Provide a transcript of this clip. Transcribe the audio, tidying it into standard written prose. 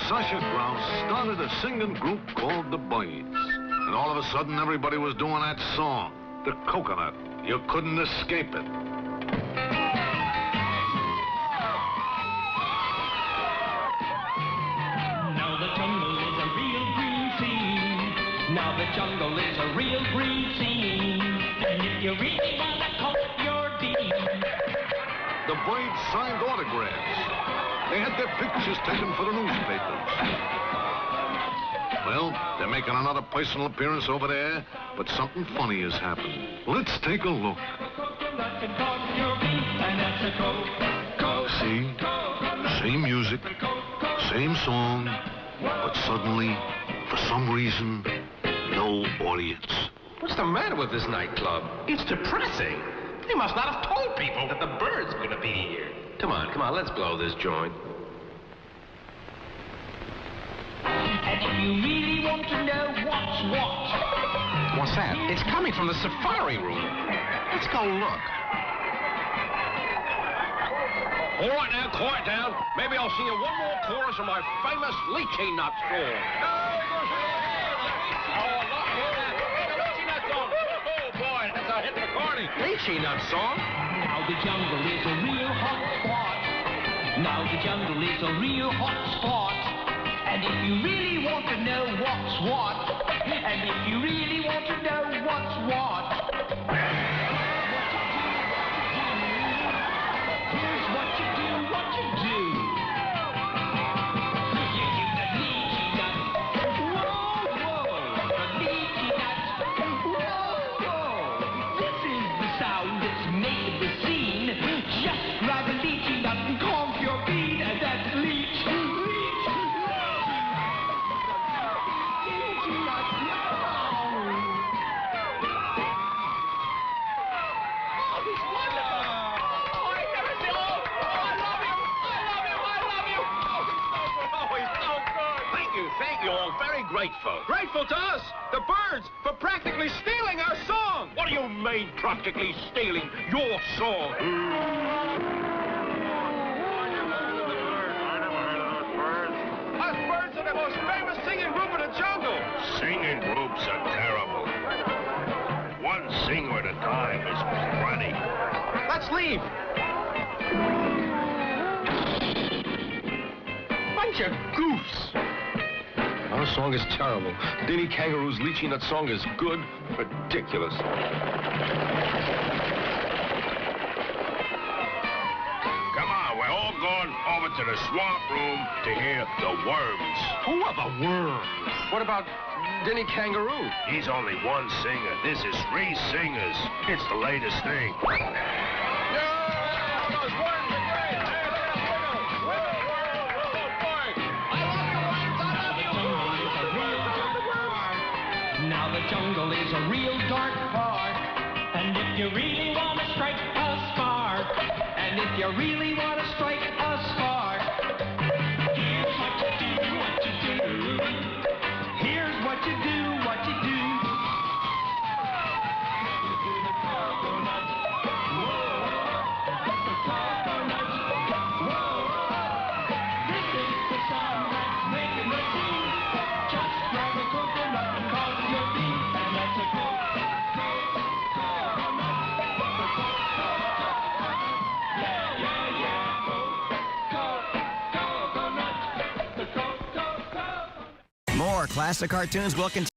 Sasha Grouse started a singing group called the Birds. And all of a sudden, everybody was doing that song, The Coconut. You couldn't escape it. Now the jungle is a real green scene. Now the jungle is a real green scene. And if you really want to cut your bean. The Birds signed autographs. They had their pictures taken for the newspapers. Well, they're making another personal appearance over there, but something funny has happened. Let's take a look. See? Same music, same song, but suddenly, for some reason, no audience. What's the matter with this nightclub? It's depressing. They must not have told people that the Birds are going to be here. Come on, let's blow this joint. And if you really want to know what's what. What's that? It's coming from the safari room. Let's go look. All right now, quiet down. Maybe I'll sing you one more chorus of my famous lychee nut song. Oh, boy, that's a hit recording. Lychee nut song? Now the jungle is a real hot spot. Now the jungle is a real hot spot. And if you really want to know what's what, and if you really want to know what's what, here's what you do. You do the lychee nut. Whoa, the lychee nut. Whoa. This is the sound that's made the scene. Just grab a lychee nut and conk your bean, and that's leech. Thank you all. Very grateful. Grateful to us, the Birds, for practically stealing our song. What do you mean, practically stealing your song? I never heard of those birds. Us Birds are the most famous singing group in the jungle. Singing groups are terrible. One singer at a time is plenty. Let's leave. Bunch of goofs. Our song is terrible. Dinny Kangaroo's lychee nut song is good. Ridiculous. Come on, we're all going over to the swamp room to hear the Worms. Who are the Worms? What about Dinny Kangaroo? He's only one singer. This is 3 singers. It's the latest thing. Those Worms are great. Hey, look at that wiggle. Now the jungle is a real dark part. And if you really want to strike a spark, and if you really want to strike a spark, here's what you do. Here's what you do. You do the coconut. Whoa, the coconut. Whoa, this is the song that's making the scene. Just grab a coconut and call your bean, and that's a coconut. More classic cartoons will continue.